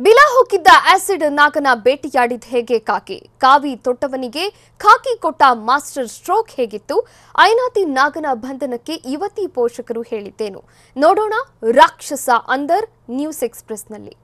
ಬಿಲ ಹೊಕ್ಕಿದ್ದ acid ನಾಗನ ಬೇಟೆಯಾಡಿದ ಹೇಗೆ ಕಾಕಿ ಕಾವಿ ತೊಟ್ಟವನಿಗೆ ಖಾಕಿ ಕೊಟ್ಟ ಮಾಸ್ಟರ್ ಸ್ಟ್ರೋಕ್ ಹೇಗಿತ್ತು ಐನಾತಿ ನಾಗನ ಬಂಧನಕ್ಕೆ ಯುವತಿ ಪೋಷಕರು ಹೇಳಿದ್ದೇನು ನೋಡೋಣ ರಾಕ್ಷಸ ಅಂದರ್ ನ್ಯೂಸ್ ಎಕ್ಸ್‌ಪ್ರೆಸ್‌ನಲ್ಲಿ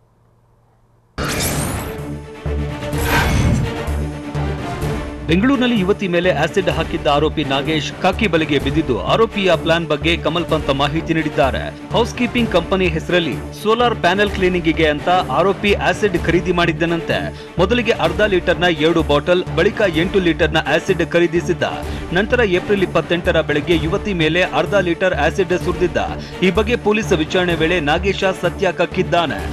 ಬೆಂಗಳೂರಿನಲ್ಲಿ ಯುವತಿ ಮೇಲೆ ಆಸಿಡ್ ಹಾಕಿದ್ದ ಆರೋಪಿ ನಾಗೇಶ್ ಕಾಕಿ ಬಲೆಗೆ ಬಿದ್ದಿದ್ದು ಆರೋಪಿಯ ಪ್ಲಾನ್ ಬಗ್ಗೆ ಕಮಲ್ ಪಂತ್ ಮಾಹಿತಿ ನೀಡಿದ್ದಾರೆ. ಹೌಸ್ ಕೀಪಿಂಗ್ ಕಂಪನಿ ಹೆಸರಲ್ಲಿ ಸೋಲಾರ್ ಪ್ಯಾನೆಲ್ ಕ್ಲೀನಿಂಗ್ಗೆ ಅಂತ ಆರೋಪಿ ಆಸಿಡ್ ಖರೀದಿ ಮಾಡಿದ್ದನಂತೆ. ಮೊದಲಿಗೆ ಅರ್ಧ ಲೀಟರ್ನ 2 ಬಾಟಲ್, ಬಳಿಕ 8 ಲೀಟರ್ನ ಆಸಿಡ್ ಖರೀದಿಸಿದ್ದ. ನಂತರ ಏಪ್ರಿಲ್ 28ರ ಬೆಳಗ್ಗೆ ಯುವತಿ ಮೇಲೆ ಅರ್ಧ ಲೀಟರ್ ಆಸಿಡ್ ಸುರಿದಿದ್ದ. ಈ ಬಗ್ಗೆ ಪೊಲೀಸ್ ವಿಚಾರಣೆ ವೇಳೆ ನಾಗೇಶ ಸತ್ಯ ಕಕ್ಕಿದ್ದಾನೆ.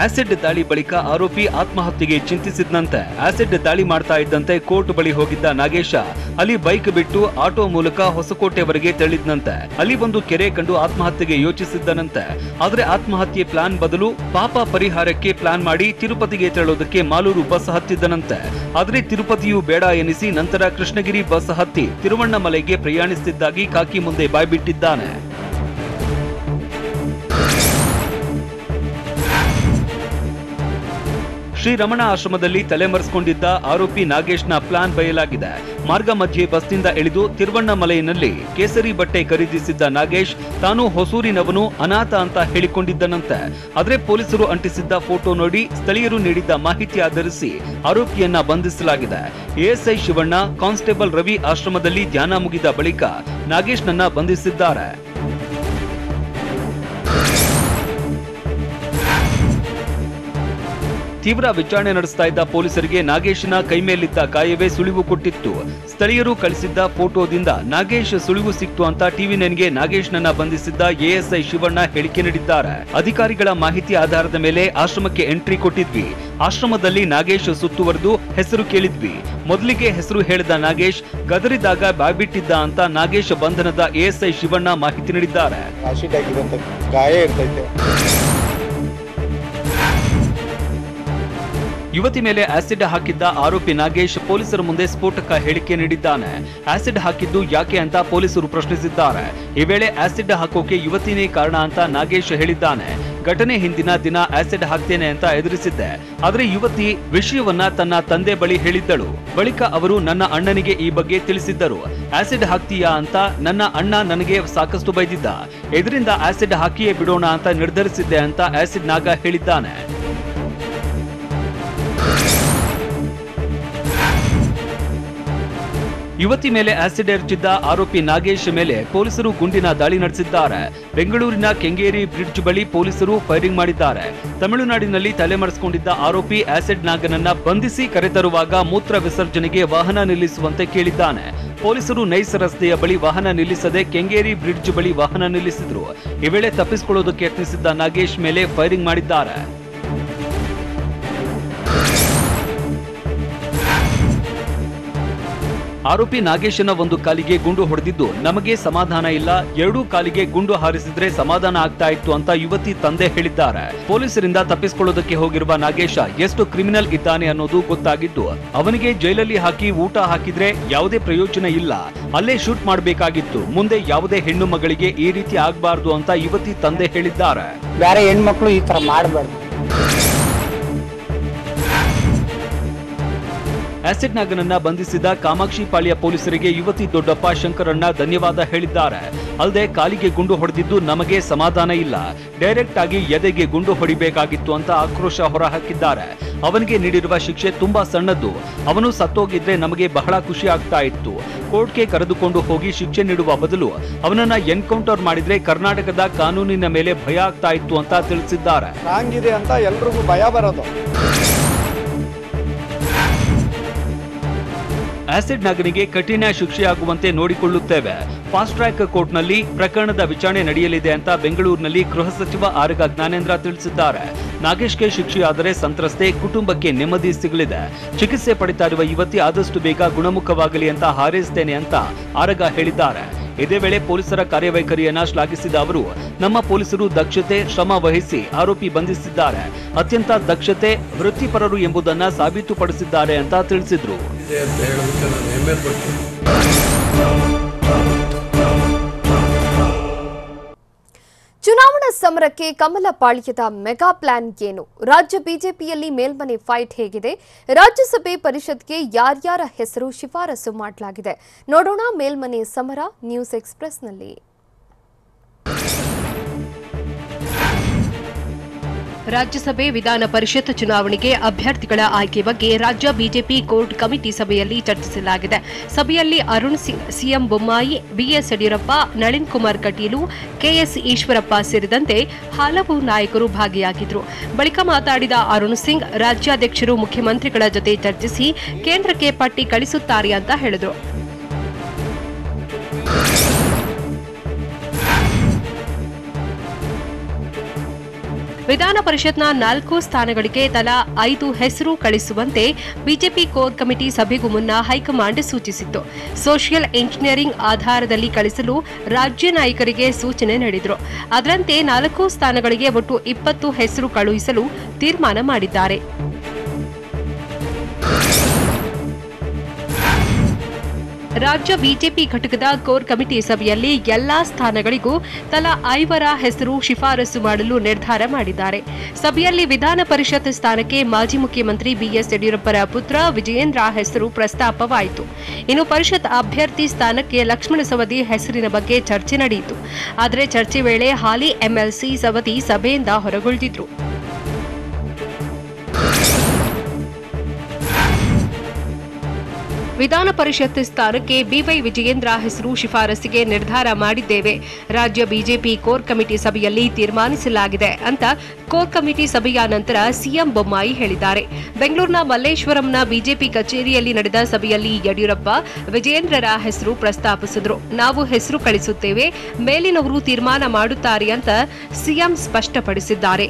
ಆಸಿಡ್ ದಾಳಿ ಬಳಿಕ ಆರೋಪಿ ಆತ್ಮಹತ್ಯೆಗೆ ಚಿಂತಿಸಿದ್ದಂತೆ ಆಸಿಡ್ ದಾಳಿ ಮಾಡ್ತಾ ಇದ್ದಂತೆ ಕೋರ್ಟ್ ಬಳಿ ಹೋಗಿದ್ದ ನಾಗೇಶ ಅಲ್ಲಿ ಬೈಕ್ ಬಿಟ್ಟು ಆಟೋ ಮೂಲಕ ಹೊಸಕೋಟೆವರೆಗೆ ತೆರಳಿದ್ನಂತೆ. ಅಲ್ಲಿ ಒಂದು ಕೆರೆ ಕಂಡು ಆತ್ಮಹತ್ಯೆಗೆ ಯೋಚಿಸಿದ್ದನಂತೆ. ಆದ್ರೆ ಆತ್ಮಹತ್ಯೆ ಪ್ಲಾನ್ ಬದಲು ಪಾಪ ಪರಿಹಾರಕ್ಕೆ ಪ್ಲಾನ್ ಮಾಡಿ ತಿರುಪತಿಗೆ ತೆರಳೋದಕ್ಕೆ ಮಾಲೂರು ಬಸ್ ಹತ್ತಿದ್ದನಂತೆ. ಆದ್ರೆ ತಿರುಪತಿಯೂ ಬೇಡ ಎನಿಸಿ ನಂತರ ಕೃಷ್ಣಗಿರಿ ಬಸ್ ಹತ್ತಿ ತಿರುವಣ್ಣಮಲೆಗೆ ಪ್ರಯಾಣಿಸುತ್ತಿದ್ದಾಗಿ ಕಾಕಿ ಮುಂದೆ ಬಾಯ್ಬಿಟ್ಟಿದ್ದಾನೆ. ಶ್ರೀ ರಮಣ ಆಶ್ರಮದಲ್ಲಿ ತಲೆಮರೆಸಿಕೊಂಡಿದ್ದ ಆರೋಪಿ ನಾಗೇಶ್ನ ಪ್ಲಾನ್ ಬಯಲಾಗಿದೆ. ಮಾರ್ಗ ಮಧ್ಯೆ ಬಸ್ನಿಂದ ಇಳಿದು ತಿರುವಣ್ಣಮಲೆಯಲ್ಲಿ ಕೇಸರಿ ಬಟ್ಟೆ ಖರೀದಿಸಿದ್ದ ನಾಗೇಶ್ ತಾನು ಹೊಸೂರಿನವನು, ಅನಾಥ ಅಂತ ಹೇಳಿಕೊಂಡಿದ್ದನಂತೆ. ಆದ್ರೆ ಪೊಲೀಸರು ಅಂಟಿಸಿದ್ದ ಫೋಟೋ ನೋಡಿ ಸ್ಥಳೀಯರು ನೀಡಿದ್ದ ಮಾಹಿತಿ ಆಧರಿಸಿ ಆರೋಪಿಯನ್ನ ಬಂಧಿಸಲಾಗಿದೆ. ಎಎಸ್ಐ ಶಿವಣ್ಣ, ಕಾನ್ಸ್ಟೇಬಲ್ ರವಿ ಆಶ್ರಮದಲ್ಲಿ ಧ್ಯಾನ ಮುಗಿದ ಬಳಿಕ ನಾಗೇಶ್ನನ್ನ ಬಂಧಿಸಿದ್ದಾರೆ. ತೀವ್ರ ವಿಚಾರಣೆ ನಡೆಸ್ತಾ ಇದ್ದ ಪೊಲೀಸರಿಗೆ ನಾಗೇಶನ ಕೈ ಮೇಲಿದ್ದ ಗಾಯವೇ ಸುಳಿವು ಕೊಟ್ಟಿತ್ತು. ಸ್ಥಳೀಯರು ಕಳಿಸಿದ್ದ ಫೋಟೋದಿಂದ ನಾಗೇಶ್ ಸುಳಿವು ಸಿಕ್ತು ಅಂತ ಟಿವಿ9ಗೆ ನಾಗೇಶ್ನನ್ನ ಬಂಧಿಸಿದ್ದ ಎಎಸ್ಐ ಶಿವಣ್ಣ ಹೇಳಿಕೆ ನೀಡಿದ್ದಾರೆ. ಅಧಿಕಾರಿಗಳ ಮಾಹಿತಿ ಆಧಾರದ ಮೇಲೆ ಆಶ್ರಮಕ್ಕೆ ಎಂಟ್ರಿ ಕೊಟ್ಟಿದ್ವಿ. ಆಶ್ರಮದಲ್ಲಿ ನಾಗೇಶ್ ಸುತ್ತುವರೆದು ಹೆಸರು ಕೇಳಿದ್ವಿ. ಮೊದಲಿಗೆ ಹೆಸರು ಹೇಳಿದ ನಾಗೇಶ್ ಗದರಿದಾಗ ಬಾಯ್ಬಿಟ್ಟಿದ್ದ ಅಂತ ನಾಗೇಶ್ ಬಂಧನದ ಎಎಸ್ಐ ಶಿವಣ್ಣ ಮಾಹಿತಿ ನೀಡಿದ್ದಾರೆ. ಯುವತಿ ಮೇಲೆ ಆಸಿಡ್ ಹಾಕಿದ್ದ ಆರೋಪಿ ನಾಗೇಶ್ ಪೊಲೀಸರ ಮುಂದೆ ಸ್ಫೋಟಕ ಹೇಳಿಕೆ ನೀಡಿದ್ದಾನೆ. ಆಸಿಡ್ ಹಾಕಿದ್ದು ಯಾಕೆ ಅಂತ ಪೊಲೀಸರು ಪ್ರಶ್ನಿಸಿದ್ದಾರೆ. ಈ ವೇಳೆ ಆಸಿಡ್ ಹಾಕೋಕೆ ಯುವತಿನೇ ಕಾರಣ ಅಂತ ನಾಗೇಶ್ ಹೇಳಿದ್ದಾನೆ. ಘಟನೆ ಹಿಂದಿನ ದಿನ ಆಸಿಡ್ ಹಾಕ್ತೇನೆ ಅಂತ ಎದುರಿಸಿದ್ದೆ. ಆದ್ರೆ ಯುವತಿ ವಿಷಯವನ್ನ ತನ್ನ ತಂದೆ ಬಳಿ ಹೇಳಿದ್ದಳು. ಬಳಿಕ ಅವರು ನನ್ನ ಅಣ್ಣನಿಗೆ ಈ ಬಗ್ಗೆ ತಿಳಿಸಿದ್ದರು. ಆಸಿಡ್ ಹಾಕ್ತೀಯಾ ಅಂತ ನನ್ನ ಅಣ್ಣ ನನಗೆ ಸಾಕಷ್ಟು ಬೈದಿದ್ದ. ಇದರಿಂದ ಆಸಿಡ್ ಹಾಕಿಯೇ ಬಿಡೋಣ ಅಂತ ನಿರ್ಧರಿಸಿದ್ದೆ ಅಂತ ಆಸಿಡ್ ನಾಗ ಹೇಳಿದ್ದಾನೆ. ಯುವತಿ ಮೇಲೆ ಆಸಿಡ್ ಎರಚಿದ್ದ ಆರೋಪಿ ನಾಗೇಶ್ ಮೇಲೆ ಪೊಲೀಸರು ಗುಂಡಿನ ದಾಳಿ ನಡೆಸಿದ್ದಾರೆ. ಬೆಂಗಳೂರಿನ ಕೆಂಗೇರಿ ಬ್ರಿಡ್ಜ್ ಬಳಿ ಪೊಲೀಸರು ಫೈರಿಂಗ್ ಮಾಡಿದ್ದಾರೆ. ತಮಿಳುನಾಡಿನಲ್ಲಿ ತಲೆಮರೆಸಿಕೊಂಡಿದ್ದ ಆರೋಪಿ ಆಸಿಡ್ ನಾಗನನ್ನ ಬಂಧಿಸಿ ಕರೆತರುವಾಗ ಮೂತ್ರ ವಿಸರ್ಜನೆಗೆ ವಾಹನ ನಿಲ್ಲಿಸುವಂತೆ ಕೇಳಿದ್ದಾನೆ. ಪೊಲೀಸರು ನೈಸ್ ರಸ್ತೆಯ ಬಳಿ ವಾಹನ ನಿಲ್ಲಿಸದೆ ಕೆಂಗೇರಿ ಬ್ರಿಡ್ಜ್ ಬಳಿ ವಾಹನ ನಿಲ್ಲಿಸಿದ್ರು. ಈ ವೇಳೆ ತಪ್ಪಿಸಿಕೊಳ್ಳೋದಕ್ಕೆ ಯತ್ನಿಸಿದ್ದ ನಾಗೇಶ್ ಮೇಲೆ ಫೈರಿಂಗ್ ಮಾಡಿದ್ದಾರೆ. ಆರೋಪಿ ನಾಗೇಶನ ಒಂದು ಕಾಲಿಗೆ ಗುಂಡು ಹೊಡೆದಿದ್ದು ನಮಗೆ ಸಮಾಧಾನ ಇಲ್ಲ, 2 ಕಾಲಿಗೆ ಗುಂಡು ಹಾರಿಸಿದ್ರೆ ಸಮಾಧಾನ ಆಗ್ತಾ ಇತ್ತು ಅಂತ ಯುವತಿ ತಂದೆ ಹೇಳಿದ್ದಾರೆ. ಪೊಲೀಸರಿಂದ ತಪ್ಪಿಸಿಕೊಳ್ಳೋದಕ್ಕೆ ಹೋಗಿರುವ ನಾಗೇಶ ಎಷ್ಟು ಕ್ರಿಮಿನಲ್ ಇದ್ದಾನೆ ಅನ್ನೋದು ಗೊತ್ತಾಗಿದ್ದು ಅವನಿಗೆ ಜೈಲಲ್ಲಿ ಹಾಕಿ ಊಟ ಹಾಕಿದ್ರೆ ಯಾವುದೇ ಪ್ರಯೋಜನ ಇಲ್ಲ, ಅಲ್ಲೇ ಶೂಟ್ ಮಾಡಬೇಕಾಗಿತ್ತು. ಮುಂದೆ ಯಾವುದೇ ಹೆಣ್ಣು ಮಗಳಿಗೆ ಈ ರೀತಿ ಆಗಬಾರದು ಅಂತ ಯುವತಿ ತಂದೆ ಹೇಳಿದ್ದಾರೆ. ಬೇರೆ ಹೆಣ್ಮಕ್ಳು ಈ ತರ ಮಾಡಬಾರ್ದು. ಆಸಿಡ್ ನಾಗನನ್ನ ಬಂಧಿಸಿದ ಕಾಮಾಕ್ಷಿಪಾಳ್ಯ ಪೊಲೀಸರಿಗೆ ಯುವತಿ ದೊಡ್ಡಪ್ಪ ಶಂಕರಣ್ಣ ಧನ್ಯವಾದ ಹೇಳಿದ್ದಾರೆ. ಅಲ್ಲದೆ ಕಾಲಿಗೆ ಗುಂಡು ಹೊಡೆದಿದ್ದು ನಮಗೆ ಸಮಾಧಾನ ಇಲ್ಲ, ಡೈರೆಕ್ಟ್ ಆಗಿ ಎದೆಗೆ ಗುಂಡು ಹೊಡಿಬೇಕಾಗಿತ್ತು ಅಂತ ಆಕ್ರೋಶ ಹೊರಹಾಕಿದ್ದಾರೆ. ಅವನಿಗೆ ನೀಡಿರುವ ಶಿಕ್ಷೆ ತುಂಬಾ ಸಣ್ಣದ್ದು. ಅವನು ಸತ್ತೋಗಿದ್ರೆ ನಮಗೆ ಬಹಳ ಖುಷಿ ಆಗ್ತಾ ಇತ್ತು. ಕೋರ್ಟ್ಗೆ ಕರೆದುಕೊಂಡು ಹೋಗಿ ಶಿಕ್ಷೆ ನೀಡುವ ಬದಲು ಅವನನ್ನ ಎನ್ಕೌಂಟರ್ ಮಾಡಿದ್ರೆ ಕರ್ನಾಟಕದ ಕಾನೂನಿನ ಮೇಲೆ ಭಯ ಆಗ್ತಾ ಇತ್ತು ಅಂತ ತಿಳಿಸಿದ್ದಾರೆ. ರಾಂಗಿದೆ ಅಂತ ಎಲ್ರಿಗೂ ಭಯ ಬರೋದು. ಆಸಿಡ್ ನಾಗನಿಗೆ ಕಠಿಣ ಶಿಕ್ಷೆಯಾಗುವಂತೆ ನೋಡಿಕೊಳ್ಳುತ್ತೇವೆ. ಫಾಸ್ಟ್ ಟ್ರ್ಯಾಕ್ ಕೋರ್ಟ್ನಲ್ಲಿ ಪ್ರಕರಣದ ವಿಚಾರಣೆ ನಡೆಯಲಿದೆ ಅಂತ ಬೆಂಗಳೂರಿನಲ್ಲಿ ಗೃಹ ಸಚಿವ ಆರಗ ಜ್ಞಾನೇಂದ್ರ ತಿಳಿಸಿದ್ದಾರೆ. ನಾಗೇಶ್ಗೆ ಶಿಕ್ಷೆಯಾದರೆ ಸಂತ್ರಸ್ತೆ ಕುಟುಂಬಕ್ಕೆ ನೆಮ್ಮದಿ ಸಿಗಲಿದೆ. ಚಿಕಿತ್ಸೆ ಪಡಿತಾ ಇರುವ ಯುವತಿ ಆದಷ್ಟು ಬೇಗ ಗುಣಮುಖವಾಗಲಿ ಅಂತ ಹಾರೈಸುತ್ತೇನೆ ಅಂತ ಆರಗ ಹೇಳಿದ್ದಾರೆ. ಇದೇ ವೇಳೆ ಪೊಲೀಸರ ಕಾರ್ಯವೈಖರಿಯನ್ನ ಶ್ಲಾಘಿಸಿದ ಅವರು, ನಮ್ಮ ಪೊಲೀಸರು ದಕ್ಷತೆ, ಶ್ರಮ ವಹಿಸಿ ಆರೋಪಿ ಬಂಧಿಸಿದ್ದಾರೆ. ಅತ್ಯಂತ ದಕ್ಷತೆ, ವೃತ್ತಿಪರರು ಎಂಬುದನ್ನ ಸಾಬೀತುಪಡಿಸಿದ್ದಾರೆ ಅಂತ ತಿಳಿಸಿದ್ರು. ಸಮರಕ್ಕೆ ಕಮಲ ಪಾಳ್ಯದ ಮೆಗಾ ಪ್ಲಾನ್ ಏನು? ರಾಜ್ಯ ಬಿಜೆಪಿಯಲ್ಲಿ ಮೇಲ್ಮನೆ ಫೈಟ್ ಹೇಗಿದೆ? ರಾಜ್ಯಸಭೆ ಪರಿಷತ್ಗೆ ಯಾರ್ಯಾರ ಹೆಸರು ಶಿಫಾರಸು ಮಾಡಲಾಗಿದೆ? ನೋಡೋಣ ಮೇಲ್ಮನೆ ಸಮರ ನ್ಯೂಸ್ ಎಕ್ಸ್‌ಪ್ರೆಸ್‌ನಲ್ಲಿ. ರಾಜ್ಯಸಭೆ ವಿಧಾನ ಪರಿಷತ್ ಚುನಾವಣೆಗೆ ಅಭ್ಯರ್ಥಿಗಳ ಆಯ್ಕೆ ಬಗ್ಗೆ ರಾಜ್ಯ ಬಿಜೆಪಿ ಕೋರ್ ಕಮಿಟಿ ಸಭೆಯಲ್ಲಿ ಚರ್ಚಿಸಲಾಗಿದೆ. ಸಭೆಯಲ್ಲಿ Arun Singh, CM Bommai, BS Yediyurappa, Nalin Kumar Kateel, KS Eshwarappa ಸೇರಿದಂತೆ ಹಲವು ನಾಯಕರು ಭಾಗಿಯಾಗಿದ್ದರು. ಬಳಿಕ ಮಾತನಾಡಿದ ಅರುಣ್ ಸಿಂಗ್, ರಾಜ್ಯಾಧ್ಯಕ್ಷರು ಮುಖ್ಯಮಂತ್ರಿಗಳ ಜೊತೆ ಚರ್ಚಿಸಿ ಕೇಂದ್ರಕ್ಕೆ ಪಟ್ಟಿ ಕಳಿಸುತ್ತಾರೆ ಅಂತ ಹೇಳಿದರು. ವಿಧಾನ ಪರಿಷತ್ನ 4 ಸ್ಥಾನಗಳಿಗೆ ತಲಾ 5 ಹೆಸರು ಕಳಿಸುವಂತೆ ಬಿಜೆಪಿ ಕೋರ್ ಕಮಿಟಿ ಸಭೆಗೂ ಮುನ್ನ ಹೈಕಮಾಂಡ್ ಸೂಚಿಸಿತ್ತು. ಸೋಷಿಯಲ್ ಇಂಜಿನಿಯರಿಂಗ್ ಆಧಾರದಲ್ಲಿ ಕಳಿಸಲು ರಾಜ್ಯ ನಾಯಕರಿಗೆ ಸೂಚನೆ ನೀಡಿದ್ರು. ಅದರಂತೆ 4 ಸ್ಥಾನಗಳಿಗೆ ಒಟ್ಟು 20 ಹೆಸರು ಕಳುಹಿಸಲು ತೀರ್ಮಾನ ಮಾಡಿದ್ದಾರೆ. ರಾಜ್ಯ ಬಿಜೆಪಿ ಘಟಕದ ಕೋರ್ ಕಮಿಟಿ ಸಭೆಯಲ್ಲಿ ಎಲ್ಲಾ ಸ್ಥಾನಗಳಿಗೂ ತಲಾ 5 ಹೆಸರು ಶಿಫಾರಸು ಮಾಡಲು ನಿರ್ಧಾರ ಮಾಡಿದ್ದಾರೆ. ಸಭೆಯಲ್ಲಿ ವಿಧಾನ ಪರಿಷತ್ ಸ್ಥಾನಕ್ಕೆ ಮಾಜಿ ಮುಖ್ಯಮಂತ್ರಿ ಬಿಎಸ್ ಯಡಿಯೂರಪ್ಪರ ಪುತ್ರ ವಿಜಯೇಂದ್ರ ಹೆಸರು ಪ್ರಸ್ತಾಪವಾಯಿತು. ಇನ್ನು ಪರಿಷತ್ ಅಭ್ಯರ್ಥಿ ಸ್ಥಾನಕ್ಕೆ ಲಕ್ಷ್ಮಣ ಸವದಿ ಹೆಸರಿನ ಬಗ್ಗೆ ಚರ್ಚೆ ನಡೆಯಿತು. ಆದರೆ ಚರ್ಚೆ ವೇಳೆ ಹಾಲಿ ಎಂಎಲ್ಸಿ ಸವದಿ ಸಭೆಯಿಂದ ಹೊರಗುಳಿದಿದ್ರು. ವಿಧಾನ ಪರಿಷತ್ ಸ್ಥಾನಕ್ಕೆ ಬಿವೈ ವಿಜಯೇಂದ್ರ ಹೆಸರು ಶಿಫಾರಸಿಗೆ ನಿರ್ಧಾರ ಮಾಡಿದ್ದೇವೆ. ರಾಜ್ಯ ಬಿಜೆಪಿ ಕೋರ್ ಕಮಿಟಿ ಸಭೆಯಲ್ಲಿ ತೀರ್ಮಾನಿಸಲಾಗಿದೆ ಅಂತ ಕೋರ್ ಕಮಿಟಿ ಸಭೆಯ ನಂತರ ಸಿಎಂ ಬೊಮ್ಮಾಯಿ ಹೇಳಿದ್ದಾರೆ. ಬೆಂಗಳೂರಿನ ಮಲ್ಲೇಶ್ವರಂನ ಬಿಜೆಪಿ ಕಚೇರಿಯಲ್ಲಿ ನಡೆದ ಸಭೆಯಲ್ಲಿ ಯಡಿಯೂರಪ್ಪ ವಿಜಯೇಂದ್ರರ ಹೆಸರು ಪ್ರಸ್ತಾಪಿಸಿದ್ರು. ನಾವು ಹೆಸರು ಕಳಿಸುತ್ತೇವೆ, ಮೇಲಿನವರು ತೀರ್ಮಾನ ಮಾಡುತ್ತಾರೆ ಅಂತ ಸಿಎಂ ಸ್ಪಷ್ಟಪಡಿಸಿದ್ದಾರೆ.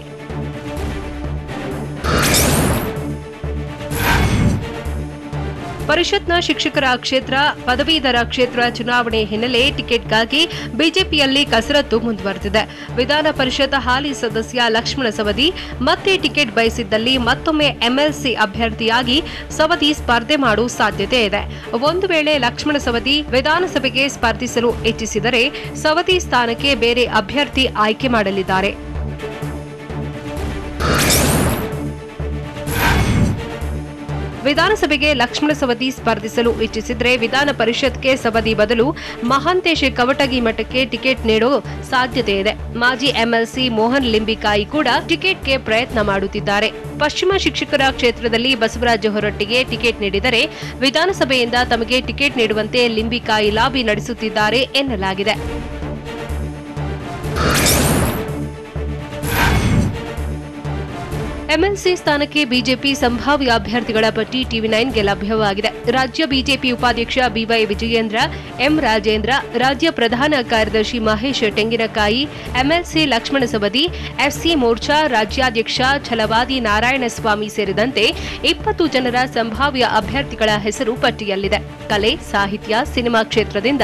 ಪರಿಷತ್ನ ಶಿಕ್ಷಕರ ಕ್ಷೇತ್ರ, ಪದವೀಧರ ಕ್ಷೇತ್ರ ಚುನಾವಣೆ ಹಿನ್ನೆಲೆ ಟಿಕೆಟ್ಗಾಗಿ ಬಿಜೆಪಿಯಲ್ಲಿ ಕಸರತ್ತು ಮುಂದುವರೆದಿದೆ. ವಿಧಾನ ಪರಿಷತ್ ಹಾಲಿ ಸದಸ್ಯ ಲಕ್ಷ್ಮಣ ಸವದಿ ಮತ್ತೆ ಟಿಕೆಟ್ ಬಯಸಿದ್ದಲ್ಲಿ ಮತ್ತೊಮ್ಮೆ ಎಂಎಲ್ಸಿ ಅಭ್ಯರ್ಥಿಯಾಗಿ ಸವದಿ ಸ್ಪರ್ಧೆ ಮಾಡುವ ಸಾಧ್ಯತೆ ಇದೆ. ಒಂದು ವೇಳೆ ಲಕ್ಷ್ಮಣ ಸವದಿ ವಿಧಾನಸಭೆಗೆ ಸ್ಪರ್ಧಿಸಲು ಇಚ್ಛಿಸಿದರೆ ಸವದಿ ಸ್ಥಾನಕ್ಕೆ ಬೇರೆ ಅಭ್ಯರ್ಥಿ ಆಯ್ಕೆ ಮಾಡಲಿದ್ದಾರೆ. ವಿಧಾನಸಭೆಗೆ ಲಕ್ಷ್ಮಣ ಸವದಿ ಸ್ಪರ್ಧಿಸಲು ಇಚ್ಛಿಸಿದ್ರೆ ವಿಧಾನ ಪರಿಷತ್ಗೆ ಸವದಿ ಬದಲು ಮಹಾಂತೇಶ್ ಕವಟಗಿ ಮಠಕ್ಕೆ ಟಿಕೆಟ್ ನೀಡೋ ಸಾಧ್ಯತೆ ಇದೆ. ಮಾಜಿ ಎಂಎಲ್ಸಿ ಮೋಹನ್ ಲಿಂಬಿಕಾಯಿ ಕೂಡ ಟಿಕೆಟ್ಗೆ ಪ್ರಯತ್ನ ಮಾಡುತ್ತಿದ್ದಾರೆ. ಪಶ್ಚಿಮ ಶಿಕ್ಷಕರ ಕ್ಷೇತ್ರದಲ್ಲಿ ಬಸವರಾಜ ಹೊರಟ್ಟಿಗೆ ಟಿಕೆಟ್ ನೀಡಿದರೆ ವಿಧಾನಸಭೆಯಿಂದ ತಮಗೆ ಟಿಕೆಟ್ ನೀಡುವಂತೆ ಲಿಂಬಿಕಾಯಿ ಲಾಬಿ ನಡೆಸುತ್ತಿದ್ದಾರೆ ಎನ್ನಲಾಗಿದೆ. ಎಂಎಲ್ಸಿ ಸ್ಥಾನಕ್ಕೆ ಬಿಜೆಪಿ ಸಂಭಾವ್ಯ ಅಭ್ಯರ್ಥಿಗಳ ಪಟ್ಟಿ ಟಿವಿ9ಗೆ ಲಭ್ಯವಾಗಿದೆ. ರಾಜ್ಯ ಬಿಜೆಪಿ ಉಪಾಧ್ಯಕ್ಷ ಬಿವೈ ವಿಜಯೇಂದ್ರ, ಎಂ ರಾಜೇಂದ್ರ, ರಾಜ್ಯ ಪ್ರಧಾನ ಕಾರ್ಯದರ್ಶಿ ಮಹೇಶ್ ತೆಂಗಿನಕಾಯಿ, ಎಂಎಲ್ಸಿ ಲಕ್ಷ್ಮಣ ಸವದಿ, ಎಫ್ಸಿ ಮೋರ್ಚಾ ರಾಜ್ಯಾಧ್ಯಕ್ಷ ಛಲವಾದಿ ನಾರಾಯಣಸ್ವಾಮಿ ಸೇರಿದಂತೆ 20 ಜನರ ಸಂಭಾವ್ಯ ಅಭ್ಯರ್ಥಿಗಳ ಹೆಸರು ಪಟ್ಟಿಯಲ್ಲಿದೆ. ಕಲೆ, ಸಾಹಿತ್ಯ, ಸಿನಿಮಾ ಕ್ಷೇತ್ರದಿಂದ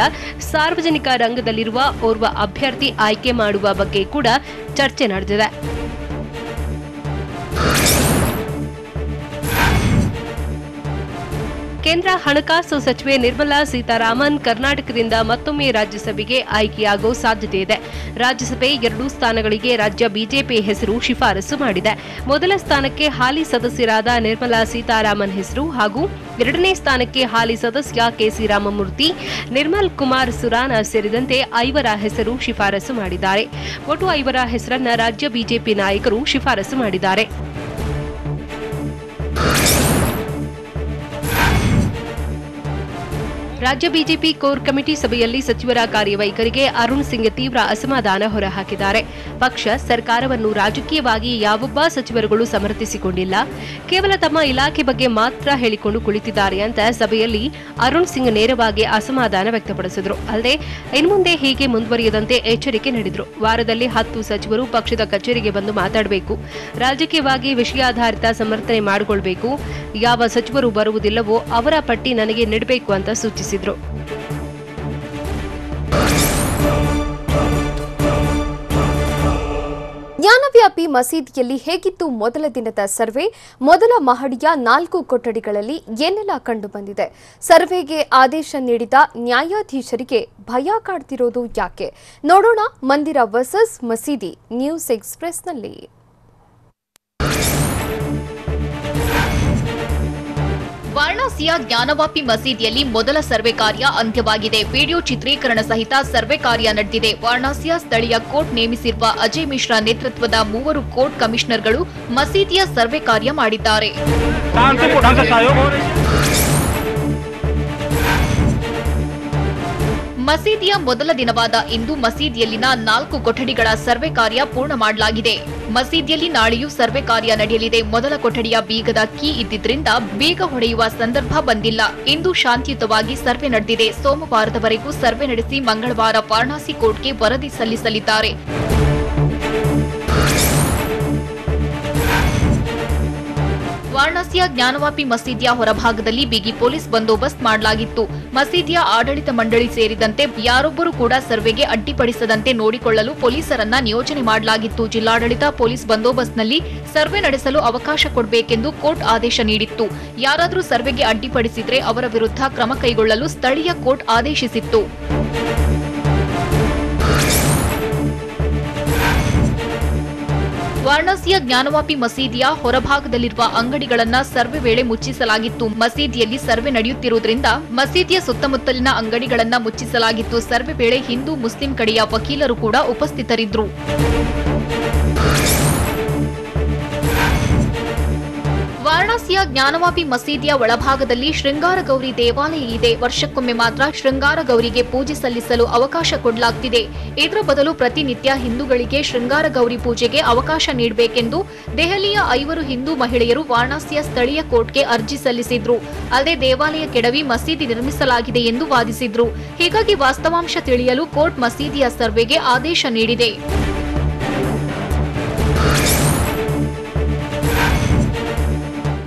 ಸಾರ್ವಜನಿಕ ರಂಗದಲ್ಲಿರುವ ಓರ್ವ ಅಭ್ಯರ್ಥಿ ಆಯ್ಕೆ ಮಾಡುವ ಬಗ್ಗೆ ಕೂಡ ಚರ್ಚೆ ನಡೆದಿದೆ. ಕೇಂದ್ರ ಹಣಕಾಸು ಸಚಿವೆ ನಿರ್ಮಲಾ ಸೀತಾರಾಮನ್ ಕರ್ನಾಟಕದಿಂದ ಮತ್ತೊಮ್ಮೆ ರಾಜ್ಯಸಭೆಗೆ ಆಯ್ಕೆಯಾಗುವ ಸಾಧ್ಯತೆ ಇದೆ. ರಾಜ್ಯಸಭೆ 2 ಸ್ಥಾನಗಳಿಗೆ ರಾಜ್ಯ ಬಿಜೆಪಿ ಹೆಸರು ಶಿಫಾರಸು ಮಾಡಿದೆ. ಮೊದಲ ಸ್ಥಾನಕ್ಕೆ ಹಾಲಿ ಸದಸ್ಯರಾದ ನಿರ್ಮಲಾ ಸೀತಾರಾಮನ್ ಹೆಸರು ಹಾಗೂ 2ನೇ ಸ್ಥಾನಕ್ಕೆ ಹಾಲಿ ಸದಸ್ಯ ಕೆಸಿ ರಾಮಮೂರ್ತಿ, ನಿರ್ಮಲ್ ಕುಮಾರ್ ಸುರಾನ ಸೇರಿದಂತೆ 5 ಹೆಸರು ಶಿಫಾರಸು ಮಾಡಿದ್ದಾರೆ. ಒಟ್ಟು 5 ಹೆಸರನ್ನ ರಾಜ್ಯ ಬಿಜೆಪಿ ನಾಯಕರು ಶಿಫಾರಸು ಮಾಡಿದ್ದಾರೆ. ರಾಜ್ಯ ಬಿಜೆಪಿ ಕೋರ್ ಕಮಿಟಿ ಸಭೆಯಲ್ಲಿ ಸಚಿವರ ಕಾರ್ಯವೈಖರಿಗೆ ಅರುಣ್ ಸಿಂಗ್ ತೀವ್ರ ಅಸಮಾಧಾನ ಹೊರಹಾಕಿದ್ದಾರೆ. ಪಕ್ಷ ಸರ್ಕಾರವನ್ನು ರಾಜಕೀಯವಾಗಿ ಯಾವೊಬ್ಬ ಸಚಿವರುಗಳು ಸಮರ್ಥಿಸಿಕೊಂಡಿಲ್ಲ, ಕೇವಲ ತಮ್ಮ ಇಲಾಖೆ ಬಗ್ಗೆ ಮಾತ್ರ ಹೇಳಿಕೊಂಡು ಕುಳಿತಿದ್ದಾರೆ ಅಂತ ಸಭೆಯಲ್ಲಿ ಅರುಣ್ ಸಿಂಗ್ ನೇರವಾಗಿ ಅಸಮಾಧಾನ ವ್ಯಕ್ತಪಡಿಸಿದರು. ಅಲ್ಲದೆ ಇನ್ಮುಂದೆ ಹೀಗೆ ಮುಂದುವರಿಯದಂತೆ ಎಚ್ಚರಿಕೆ ನೀಡಿದರು. ವಾರದಲ್ಲಿ 10 ಸಚಿವರು ಪಕ್ಷದ ಕಚೇರಿಗೆ ಬಂದು ಮಾತಾಡಬೇಕು, ರಾಜಕೀಯವಾಗಿ ವಿಷಯಾಧಾರಿತ ಸಮರ್ಥನೆ ಮಾಡಿಕೊಳ್ಬೇಕು, ಯಾವ ಸಚಿವರು ಬರುವುದಿಲ್ಲವೋ ಅವರ ಪಟ್ಟಿ ನನಗೆ ನೀಡಬೇಕು ಅಂತ ಸೂಚಿಸಿದರು. ಜ್ಞಾನವ್ಯಾಪಿ ಮಸೀದಿಯಲ್ಲಿ ಹೇಗಿತ್ತು ಮೊದಲ ದಿನದ ಸರ್ವೆ? ಮೊದಲ ಮಹಡಿಯ 4 ಕೊಠಡಿಗಳಲ್ಲಿ ಏನೆಲ್ಲ ಕಂಡುಬಂದಿದೆ? ಸರ್ವೆಗೆ ಆದೇಶ ನೀಡಿದ ನ್ಯಾಯಾಧೀಶರಿಗೆ ಭಯ ಕಾಡ್ತಿರೋದು ಯಾಕೆ? ನೋಡೋಣ ಮಂದಿರ ವರ್ಸಸ್ ಮಸೀದಿ ನ್ಯೂಸ್ ಎಕ್ಸ್‌ಪ್ರೆಸ್‌ನಲ್ಲಿ. ವಾರಣಾಸಿಯ ಜ್ಞಾನವಾಪಿ ಮಸೀದಿಯಲ್ಲಿ ಮೊದಲ ಸರ್ವೆ ಕಾರ್ಯ ಅಂತ್ಯವಾಗಿದೆ. ವಿಡಿಯೋ ಚಿತ್ರೀಕರಣ ಸಹಿತ ಸರ್ವೆ ಕಾರ್ಯ ನಡೆದಿದೆ. ವಾರಣಾಸಿಯ ಸ್ಥಳೀಯ ಕೋರ್ಟ್ ನೇಮಿಸಿರುವ ಅಜಯ್ ಮಿಶ್ರಾ ನೇತೃತ್ವದ 3 ಕೋರ್ಟ್ ಕಮಿಷನರ್ಗಳು ಮಸೀದಿಯ ಸರ್ವೆ ಕಾರ್ಯ ಮಾಡಿದ್ದಾರೆ. ಮಸೀದಿಯ ಮೊದಲ ದಿನವಾದ ಇಂದು ಮಸೀದಿಯಲ್ಲಿನ 4 ಕೊಠಡಿಗಳ ಸರ್ವೆ ಕಾರ್ಯ ಪೂರ್ಣ ಮಾಡಲಾಗಿದೆ. ಮಸೀದಿಯಲ್ಲಿ ನಾಳೆಯೂ ಸರ್ವೆ ಕಾರ್ಯ ನಡೆಯಲಿದೆ. ಮೊದಲ ಕೊಠಡಿಯ ಬೀಗದ ಕೀ ಇದ್ದಿದ್ರಿಂದ ಬೀಗ ಹೊಡೆಯುವ ಸಂದರ್ಭ ಬಂದಿಲ್ಲ. ಇಂದು ಶಾಂತಿಯುತವಾಗಿ ಸರ್ವೆ ನಡೆದಿದೆ. ಸೋಮವಾರದವರೆಗೂ ಸರ್ವೆ ನಡೆಸಿ ಮಂಗಳವಾರ ವಾರಣಾಸಿ ಕೋರ್ಟ್ಗೆ ವರದಿ ಸಲ್ಲಿಸಲಿದ್ದಾರೆ. ವಾರಣಾಸಿಯ ಜ್ಞಾನವಾಪಿ ಮಸೀದಿಯ ಹೊರಭಾಗದಲ್ಲಿ ಬಿಗಿ ಪೊಲೀಸ್ ಬಂದೋಬಸ್ತ್ ಮಾಡಲಾಗಿತ್ತು. ಮಸೀದಿಯ ಆಡಳಿತ ಮಂಡಳಿ ಸೇರಿದಂತೆ ಯಾರೊಬ್ಬರೂ ಕೂಡ ಸರ್ವೆಗೆ ಅಡ್ಡಿಪಡಿಸದಂತೆ ನೋಡಿಕೊಳ್ಳಲು ಪೊಲೀಸರನ್ನ ನಿಯೋಜನೆ ಮಾಡಲಾಗಿತ್ತು. ಜಿಲ್ಲಾಡಳಿತ ಪೊಲೀಸ್ ಬಂದೋಬಸ್ತ್ನಲ್ಲಿ ಸರ್ವೆ ನಡೆಸಲು ಅವಕಾಶ ಕೊಡಬೇಕೆಂದು ಕೋರ್ಟ್ ಆದೇಶ ನೀಡಿತ್ತು. ಯಾರಾದರೂ ಸರ್ವೆಗೆ ಅಡ್ಡಿಪಡಿಸಿದ್ರೆ ಅವರ ವಿರುದ್ಧ ಕ್ರಮ ಕೈಗೊಳ್ಳಲು ಸ್ಥಳೀಯ ಕೋರ್ಟ್ ಆದೇಶಿಸಿತ್ತು. ವಾರಣಾಸಿಯ ಜ್ಞಾನವಾಪಿ ಮಸೀದಿಯ ಹೊರಭಾಗದಲ್ಲಿರುವ ಅಂಗಡಿಗಳನ್ನ ಸರ್ವೆ ವೇಳೆ ಮುಚ್ಚಿಸಲಾಗಿತ್ತು. ಮಸೀದಿಯಲ್ಲಿ ಸರ್ವೆ ನಡೆಯುತ್ತಿರುವುದರಿಂದ ಮಸೀದಿಯ ಸುತ್ತಮುತ್ತಲಿನ ಅಂಗಡಿಗಳನ್ನ ಮುಚ್ಚಿಸಲಾಗಿತ್ತು. ಸರ್ವೆ ವೇಳೆ ಹಿಂದೂ ಮುಸ್ಲಿಂ ಕಡೆಯ ವಕೀಲರು ಕೂಡ ಉಪಸ್ಥಿತರಿದ್ದರು. ವಾರಣಾಸಿಯ ಜ್ಞಾನವಾಪಿ ಮಸೀದಿಯ ಒಳಭಾಗದಲ್ಲಿ ಶೃಂಗಾರ ಗೌರಿ ದೆವಾಲಯ ಇದೆ. ವರ್ಷಕ್ಕೊಮ್ಮೆ ಮಾತ್ರ ಶೃಂಗಾರ ಗೌರಿಗೆ ಪೂಜೆ ಸಲ್ಲಿಸಲು ಅವಕಾಶ ಕೊಡಲಾಗುತ್ತಿದೆ. ಇದರ ಬದಲು ಪ್ರತಿನಿತ್ಯ ಹಿಂದೂಗಳಿಗೆ ಶೃಂಗಾರ ಗೌರಿ ಪೂಜೆಗೆ ಅವಕಾಶ ನೀಡಬೇಕೆಂದು ದೆಹಲಿಯ 5 ಹಿಂದೂ ಮಹಿಳೆಯರು ವಾರಣಾಸಿಯ ಸ್ಥಳೀಯ ಕೋರ್ಟ್ಗೆ ಅರ್ಜಿ ಸಲ್ಲಿಸಿದ್ರು. ಅಲ್ಲದೆ ದೇವಾಲಯ ಕೆಡವಿ ಮಸೀದಿ ನಿರ್ಮಿಸಲಾಗಿದೆ ಎಂದು ವಾದಿಸಿದ್ರು. ಹೀಗಾಗಿ ವಾಸ್ತವಾಂಶ ತಿಳಿಯಲು ಕೋರ್ಟ್ ಮಸೀದಿಯ ಸರ್ವೆಗೆ ಆದೇಶ ನೀಡಿದೆ.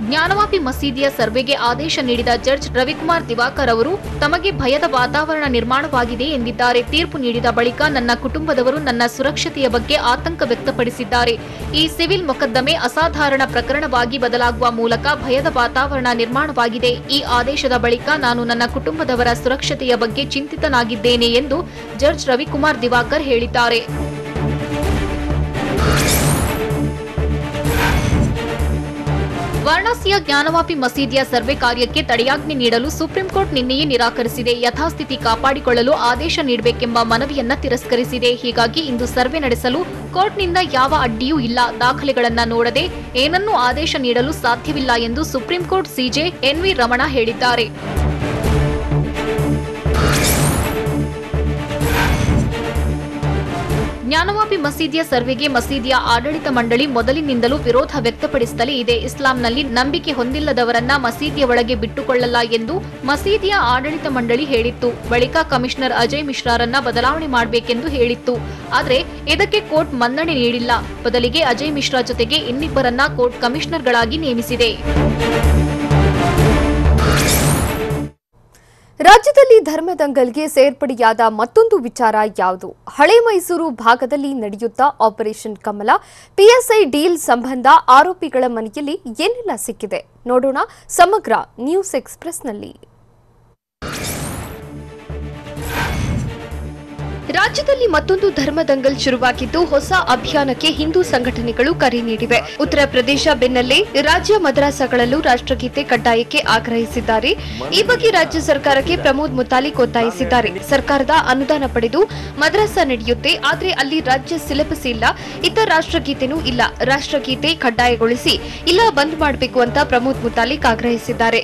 ಜ್ಞಾನವಾಪಿ ಮಸೀದಿಯ ಸರ್ವೆಗೆ ಆದೇಶ ನೀಡಿದ ಜಡ್ಜ್ ರವಿಕುಮಾರ್ ದಿವಾಕರ್ ಅವರು ತಮಗೆ ಭಯದ ವಾತಾವರಣ ನಿರ್ಮಾಣವಾಗಿದೆ ಎಂದಿದ್ದಾರೆ. ತೀರ್ಪು ನೀಡಿದ ಬಳಿಕ ನನ್ನ ಕುಟುಂಬದವರು ನನ್ನ ಸುರಕ್ಷತೆಯ ಬಗ್ಗೆ ಆತಂಕ ವ್ಯಕ್ತಪಡಿಸಿದ್ದಾರೆ. ಈ ಸಿವಿಲ್ ಮೊಕದ್ದಮೆ ಅಸಾಧಾರಣ ಪ್ರಕರಣವಾಗಿ ಬದಲಾಗುವ ಮೂಲಕ ಭಯದ ವಾತಾವರಣ ನಿರ್ಮಾಣವಾಗಿದೆ. ಈ ಆದೇಶದ ಬಳಿಕ ನಾನು ನನ್ನ ಕುಟುಂಬದವರ ಸುರಕ್ಷತೆಯ ಬಗ್ಗೆ ಚಿಂತಿತನಾಗಿದ್ದೇನೆ ಎಂದು ಜಡ್ಜ್ ರವಿಕುಮಾರ್ ದಿವಾಕರ್ ಹೇಳಿದ್ದಾರೆ. ವಾರಣಾಸಿಯ ಜ್ಞಾನವಾಪಿ ಮಸೀದಿಯ ಸರ್ವೆ ಕಾರ್ಯಕ್ಕೆ ತಡೆಯಾಜ್ಞೆ ನೀಡಲು ಸುಪ್ರೀಂ ಕೋರ್ಟ್ ನಿನ್ನೆಯೇ ನಿರಾಕರಿಸಿದೆ. ಯಥಾಸ್ಥಿತಿ ಕಾಪಾಡಿಕೊಳ್ಳಲು ಆದೇಶ ನೀಡಬೇಕೆಂಬ ಮನವಿಯನ್ನ ತಿರಸ್ಕರಿಸಿದೆ. ಹೀಗಾಗಿ ಇಂದು ಸರ್ವೆ ನಡೆಸಲು ಕೋರ್ಟ್ನಿಂದ ಯಾವ ಅಡ್ಡಿಯೂ ಇಲ್ಲ. ದಾಖಲೆಗಳನ್ನ ನೋಡದೆ ಏನನ್ನೂ ಆದೇಶ ನೀಡಲು ಸಾಧ್ಯವಿಲ್ಲ ಎಂದು supreme court CJ NV Ramana ಹೇಳಿದ್ದಾರೆ. ಜ್ಞಾನವಾಪಿ ಮಸೀದಿಯ ಸರ್ವೆಗೆ ಮಸೀದಿಯ ಆಡಳಿತ ಮಂಡಳಿ ಮೊದಲಿನಿಂದಲೂ ವಿರೋಧ ವ್ಯಕ್ತಪಡಿಸುತ್ತಲೇ ಇದೆ. ಇಸ್ಲಾಂನಲ್ಲಿ ನಂಬಿಕೆ ಹೊಂದಿಲ್ಲದವರನ್ನ ಮಸೀದಿಯ ಒಳಗೆ ಬಿಟ್ಟುಕೊಳ್ಳಲ್ಲ ಎಂದು ಮಸೀದಿಯ ಆಡಳಿತ ಮಂಡಳಿ ಹೇಳಿತ್ತು. ಬಳಿಕ ಕಮಿಷನರ್ ಅಜಯ್ ಮಿಶ್ರಾರನ್ನ ಬದಲಾವಣೆ ಮಾಡಬೇಕೆಂದು ಹೇಳಿತ್ತು. ಆದರೆ ಇದಕ್ಕೆ ಕೋರ್ಟ್ ಮನ್ನಣೆ ನೀಡಿಲ್ಲ. ಬದಲಿಗೆ ಅಜಯ್ ಮಿಶ್ರಾ ಜೊತೆಗೆ ಇನ್ನಿಬ್ಬರನ್ನ ಕೋರ್ಟ್ ಕಮಿಷನರ್ಗಳಾಗಿ ನೇಮಿಸಿದೆ. ರಾಜ್ಯದಲ್ಲಿ ಧರ್ಮದಂಗಲ್ಗೆ ಸೇರ್ಪಡೆಯಾದ ಮತ್ತೊಂದು ವಿಚಾರ ಯಾವುದು? ಹಳೆ ಮೈಸೂರು ಭಾಗದಲ್ಲಿ ನಡೆಯುತ್ತಾ ಆಪರೇಷನ್ ಕಮಲ, ಪಿಎಸ್ಐ ಡೀಲ್ ಸಂಬಂಧ ಆರೋಪಿಗಳ ಮನೆಯಲ್ಲಿ ಏನೆಲ್ಲ ಸಿಕ್ಕಿದೆ? ನೋಡೋಣ ಸಮಗ್ರ ನ್ಯೂಸ್ ಎಕ್ಸ್‌ಪ್ರೆಸ್‌ನಲ್ಲಿ. ರಾಜ್ಯದಲ್ಲಿ ಮತ್ತೊಂದು ಧರ್ಮದಂಗಲ್ ಶುರುವಾಗಿದ್ದು ಹೊಸ ಅಭಿಯಾನಕ್ಕೆ ಹಿಂದೂ ಸಂಘಟನೆಗಳು ಕರೆ ನೀಡಿವೆ. ಉತ್ತರ ಪ್ರದೇಶ ಬೆನ್ನಲ್ಲೇ ರಾಜ್ಯ ಮದ್ರಾಸಗಳಲ್ಲೂ ರಾಷ್ಟ್ರಗೀತೆ ಕಡ್ಡಾಯಕ್ಕೆ ಆಗ್ರಹಿಸಿದ್ದಾರೆ. ಈ ಬಗ್ಗೆ ರಾಜ್ಯ ಸರ್ಕಾರಕ್ಕೆ ಪ್ರಮೋದ್ ಮುತಾಲಿಕ್ ಒತ್ತಾಯಿಸಿದ್ದಾರೆ. ಸರ್ಕಾರದ ಅನುದಾನ ಪಡೆದು ಮದ್ರಾಸ ನಡೆಯುತ್ತೆ, ಆದರೆ ಅಲ್ಲಿ ರಾಜ್ಯ ಸಿಲೆಬಸ್ ಇಲ್ಲ, ಇತ್ತ ರಾಷ್ಟ್ರಗೀತೆನೂ ಇಲ್ಲ. ರಾಷ್ಟ್ರಗೀತೆ ಕಡ್ಡಾಯಗೊಳಿಸಿ ಇಲ್ಲ ಬಂದ್ ಮಾಡಬೇಕು ಅಂತ ಪ್ರಮೋದ್ ಮುತಾಲಿಕ್ ಆಗ್ರಹಿಸಿದ್ದಾರೆ.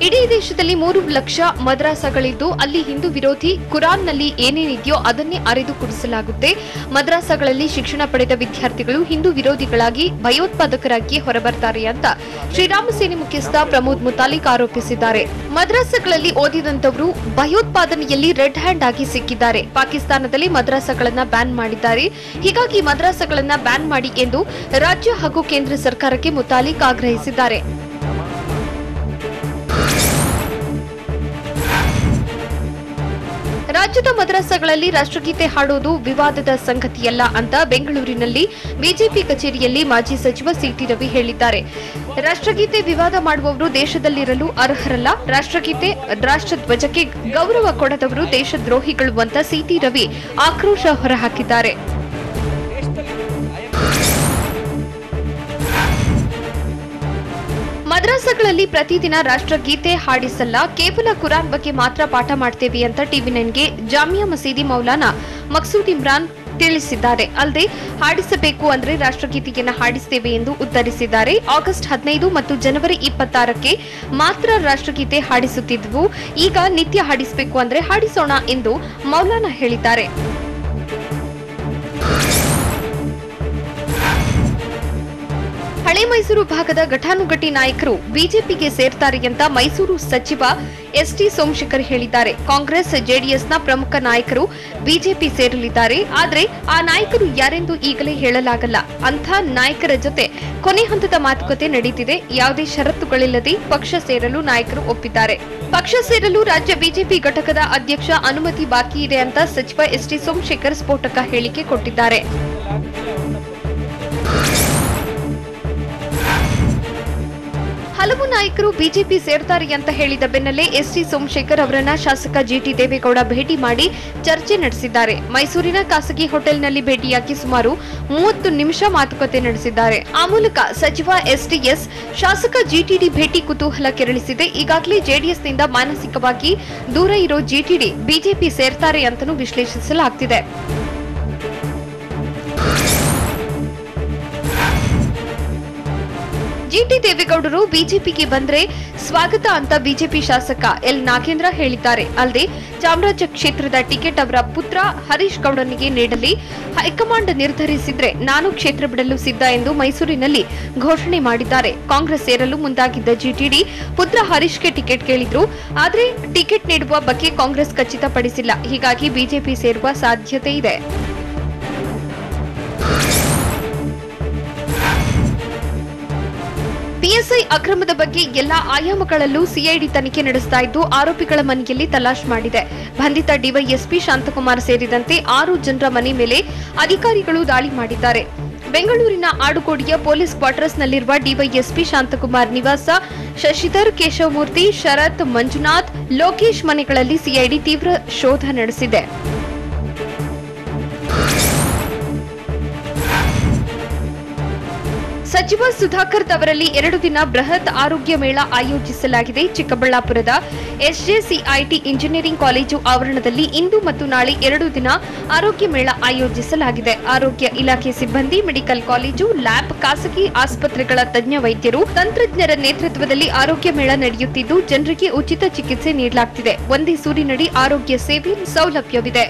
ಇಡೀ ದೇಶದಲ್ಲಿ 3 ಲಕ್ಷ ಮದ್ರಾಸಗಳಿದ್ದು ಅಲ್ಲಿ ಹಿಂದೂ ವಿರೋಧಿ ಕುರಾನ್ನಲ್ಲಿ ಏನೇನಿದೆಯೋ ಅದನ್ನೇ ಅರೆದು ಕುಡಿಸಲಾಗುತ್ತೆ. ಮದ್ರಾಸಗಳಲ್ಲಿ ಶಿಕ್ಷಣ ಪಡೆದ ವಿದ್ಯಾರ್ಥಿಗಳು ಹಿಂದೂ ವಿರೋಧಿಗಳಾಗಿ ಭಯೋತ್ಪಾದಕರಾಗಿ ಹೊರಬರ್ತಾರೆ ಅಂತ ಶ್ರೀರಾಮ ಸೇನೆ ಮುಖ್ಯಸ್ಥ ಪ್ರಮೋದ್ ಮುತಾಲಿಕ್ ಆರೋಪಿಸಿದ್ದಾರೆ. ಮದ್ರಾಸಗಳಲ್ಲಿ ಓದಿದಂತವರು ಭಯೋತ್ಪಾದನೆಯಲ್ಲಿ ರೆಡ್ ಹ್ಯಾಂಡ್ ಆಗಿ ಸಿಕ್ಕಿದ್ದಾರೆ. ಪಾಕಿಸ್ತಾನದಲ್ಲಿ ಮದ್ರಾಸಗಳನ್ನ ಬ್ಯಾನ್ ಮಾಡಿದ್ದಾರೆ. ಹೀಗಾಗಿ ಮದ್ರಾಸಗಳನ್ನ ಬ್ಯಾನ್ ಮಾಡಿ ಎಂದು ರಾಜ್ಯ ಹಾಗೂ ಕೇಂದ್ರ ಸರ್ಕಾರಕ್ಕೆ ಮುತಾಲಿಕ್ ಆಗ್ರಹಿಸಿದ್ದಾರೆ. ರಾಜ್ಯದ ಮದ್ರಸಾಗಳಲ್ಲಿ ರಾಷ್ಟ್ರಗೀತೆ ಹಾಡುವುದು ವಿವಾದದ ಸಂಗತಿಯಲ್ಲ ಅಂತ ಬೆಂಗಳೂರಿನಲ್ಲಿ ಬಿಜೆಪಿ ಕಚೇರಿಯಲ್ಲಿ ಮಾಜಿ ಸಚಿವ ಸಿಟಿ ರವಿ ಹೇಳಿದ್ದಾರೆ. ರಾಷ್ಟ್ರಗೀತೆ ವಿವಾದ ಮಾಡುವವರು ದೇಶದಲ್ಲಿರಲು ಅರ್ಹರಲ್ಲ. ರಾಷ್ಟ್ರಗೀತೆ, ರಾಷ್ಟ್ರಧ್ವಜಕ್ಕೆ ಗೌರವ ಕೊಡದವರು ದೇಶದ್ರೋಹಿಗಳು ಅಂತ ಸಿಟಿ ರವಿ ಆಕ್ರೋಶ ಹೊರಹಾಕಿದ್ದಾರೆ. ಮದ್ರಸಾಗಳಲ್ಲಿ ಪ್ರತಿದಿನ ರಾಷ್ಟ್ರಗೀತೆ ಹಾಡಿಸಲ್ಲ, ಕೇವಲ ಕುರಾನ್ ಬಗ್ಗೆ ಮಾತ್ರ ಪಾಠ ಮಾಡ್ತೇವೆ ಅಂತ ಟಿವಿ9ಗೆ ಜಾಮಿಯಾ ಮಸೀದಿ ಮೌಲಾನಾ ಮಕ್ಸೂದ್ ಇಮ್ರಾನ್ ತಿಳಿಸಿದ್ದಾರೆ. ಅಲ್ಲದೆ ಹಾಡಿಸಬೇಕು ಅಂದ್ರೆ ರಾಷ್ಟ್ರಗೀತೆಯನ್ನು ಹಾಡಿಸ್ತೇವೆ ಎಂದು ಉತ್ತರಿಸಿದ್ದಾರೆ. ಆಗಸ್ಟ್ 15 ಮತ್ತು ಜನವರಿ 26ಕ್ಕೆ ಮಾತ್ರ ರಾಷ್ಟ್ರಗೀತೆ ಹಾಡಿಸುತ್ತಿದ್ದವು, ಈಗ ನಿತ್ಯ ಹಾಡಿಸಬೇಕು ಅಂದ್ರೆ ಹಾಡಿಸೋಣ ಎಂದು ಮೌಲಾನಾ ಹೇಳಿದ್ದಾರೆ. ಹಳೆ ಮೈಸೂರು ಭಾಗದ ಘಟಾನುಘಟಿ ನಾಯಕರು ಬಿಜೆಪಿಗೆ ಸೇರ್ತಾರೆ ಅಂತ ಮೈಸೂರು ಸಚಿವ ಎಸ್ಟಿ ಸೋಮಶೇಖರ್ ಹೇಳಿದ್ದಾರೆ. ಕಾಂಗ್ರೆಸ್ ಜೆಡಿಎಸ್ನ ಪ್ರಮುಖ ನಾಯಕರು ಬಿಜೆಪಿ ಸೇರಲಿದ್ದಾರೆ, ಆದರೆ ಆ ನಾಯಕರು ಯಾರೆಂದು ಈಗಲೇ ಹೇಳಲಾಗಲ್ಲ. ಅಂಥ ನಾಯಕರ ಜೊತೆ ಕೊನೆ ಹಂತದ ಮಾತುಕತೆ ನಡೆದಿದೆ. ಯಾವುದೇ ಷರತ್ತುಗಳಿಲ್ಲದೆ ಪಕ್ಷ ಸೇರಲು ನಾಯಕರು ಒಪ್ಪಿದ್ದಾರೆ. ಪಕ್ಷ ಸೇರಲು ರಾಜ್ಯ ಬಿಜೆಪಿ ಘಟಕದ ಅಧ್ಯಕ್ಷ ಅನುಮತಿ ಬಾಕಿ ಇದೆ ಅಂತ ಸಚಿವ ಎಸ್ಟಿ ಸೋಮಶೇಖರ್ ಸ್ಫೋಟಕ ಹೇಳಿಕೆ ಕೊಟ್ಟಿದ್ದಾರೆ. ಹಲವು ನಾಯಕರು ಬಿಜೆಪಿ ಸೇರ್ತಾರೆ ಅಂತ ಹೇಳಿದ ಬೆನ್ನಲ್ಲೇ ಎಸ್ಟಿ ಸೋಮಶೇಖರ್ ಅವರನ್ನ ಶಾಸಕ ಜಿಟಿ ದೇವೇಗೌಡ ಭೇಟಿ ಮಾಡಿ ಚರ್ಚೆ ನಡೆಸಿದ್ದಾರೆ. ಮೈಸೂರಿನ ಖಾಸಗಿ ಹೋಟೆಲ್ನಲ್ಲಿ ಭೇಟಿಯಾಗಿ ಸುಮಾರು 30 ನಿಮಿಷ ಮಾತುಕತೆ ನಡೆಸಿದ್ದಾರೆ. ಆ ಮೂಲಕ ಸಚಿವ ಎಸ್ಟಿಎಸ್ ಶಾಸಕ ಜಿಟಿಡಿ ಭೇಟಿ ಕುತೂಹಲ ಕೆರಳಿಸಿದೆ. ಈಗಾಗಲೇ ಜೆಡಿಎಸ್ನಿಂದ ಮಾನಸಿಕವಾಗಿ ದೂರ ಇರೋ ಜಿಟಿಡಿ ಬಿಜೆಪಿ ಸೇರ್ತಾರೆ ಅಂತಲೂ ವಿಶ್ಲೇಷಿಸಲಾಗ್ತಿದೆ. ಜಿಟಿ ದೇವೇಗೌಡರು ಬಿಜೆಪಿಗೆ ಬಂದ್ರೆ ಸ್ವಾಗತ ಅಂತ ಬಿಜೆಪಿ ಶಾಸಕ ಎಲ್ ನಾಗೇಂದ್ರ ಹೇಳಿದ್ದಾರೆ. ಅಲ್ಲದೆ ಚಾಮರಾಜ ಕ್ಷೇತ್ರದ ಟಿಕೆಟ್ ಅವರ ಪುತ್ರ ಹರೀಶ್ ಗೌಡನಿಗೆ ನೀಡಲಿ, ಹೈಕಮಾಂಡ್ ನಿರ್ಧರಿಸಿದ್ರೆ ನಾನು ಕ್ಷೇತ್ರ ಬಿಡಲು ಸಿದ್ಧ ಎಂದು ಮೈಸೂರಿನಲ್ಲಿ ಘೋಷಣೆ ಮಾಡಿದ್ದಾರೆ. ಕಾಂಗ್ರೆಸ್ ಸೇರಲು ಮುಂದಾಗಿದ್ದ ಜಿಟಿಡಿ ಪುತ್ರ ಹರೀಶ್ಗೆ ಟಿಕೆಟ್ ಕೇಳಿದ್ರು, ಆದರೆ ಟಿಕೆಟ್ ನೀಡುವ ಬಗ್ಗೆ ಕಾಂಗ್ರೆಸ್ ಖಚಿತಪಡಿಸಿಲ್ಲ. ಹೀಗಾಗಿ ಬಿಜೆಪಿ ಸೇರುವ ಸಾಧ್ಯತೆ ಇದೆ. ಪಿಎಸ್ಐ ಅಕ್ರಮದ ಬಗ್ಗೆ ಎಲ್ಲಾ ಆಯಾಮಗಳಲ್ಲೂ ಸಿಐಡಿ ತನಿಖೆ ನಡೆಸ್ತಾ ಇದ್ದು, ಆರೋಪಿಗಳ ಮನೆಯಲ್ಲಿ ತಲಾಶ್ ಮಾಡಿದೆ. ಬಂಧಿತ ಡಿವೈಎಸ್ಪಿ ಶಾಂತಕುಮಾರ್ ಸೇರಿದಂತೆ 6 ಜನರ ಮನೆ ಮೇಲೆ ಅಧಿಕಾರಿಗಳು ದಾಳಿ ಮಾಡಿದ್ದಾರೆ. ಬೆಂಗಳೂರಿನ ಆಡುಗೋಡಿಯ ಪೊಲೀಸ್ ಕ್ವಾರ್ಟರ್ಸ್ನಲ್ಲಿರುವ ಡಿವೈಎಸ್ಪಿ ಶಾಂತಕುಮಾರ್ ನಿವಾಸ, ಶಶಿಧರ್, ಕೇಶವಮೂರ್ತಿ, ಶರತ್, ಮಂಜುನಾಥ್, ಲೋಕೇಶ್ ಮನೆಗಳಲ್ಲಿ ಸಿಐಡಿ ತೀವ್ರ ಶೋಧ ನಡೆಸಿದೆ. ಸಚಿವ ಸುಧಾಕರ್ ಅವರಲ್ಲಿ 2 ದಿನ ಬೃಹತ್ ಆರೋಗ್ಯ ಮೇಳ ಆಯೋಜಿಸಲಾಗಿದೆ. ಚಿಕ್ಕಬಳ್ಳಾಪುರದ ಎಸ್ಜೆಸಿಐಟಿ ಇಂಜಿನಿಯರಿಂಗ್ ಕಾಲೇಜು ಆವರಣದಲ್ಲಿ ಇಂದು ಮತ್ತು ನಾಳೆ 2 ದಿನ ಆರೋಗ್ಯ ಮೇಳ ಆಯೋಜಿಸಲಾಗಿದೆ. ಆರೋಗ್ಯ ಇಲಾಖೆ ಸಿಬ್ಬಂದಿ, ಮೆಡಿಕಲ್ ಕಾಲೇಜು, ಲ್ಯಾಬ್, ಖಾಸಗಿ ಆಸ್ಪತ್ರೆಗಳ ತಜ್ಞ ವೈದ್ಯರು, ತಂತ್ರಜ್ಞರ ನೇತೃತ್ವದಲ್ಲಿ ಆರೋಗ್ಯ ಮೇಳ ನಡೆಯುತ್ತಿದ್ದು, ಜನರಿಗೆ ಉಚಿತ ಚಿಕಿತ್ಸೆ ನೀಡಲಾಗುತ್ತಿದೆ. ಒಂದೇ ಸೂರಿನಡಿ ಆರೋಗ್ಯ ಸೇವೆ ಸೌಲಭ್ಯವಿದೆ.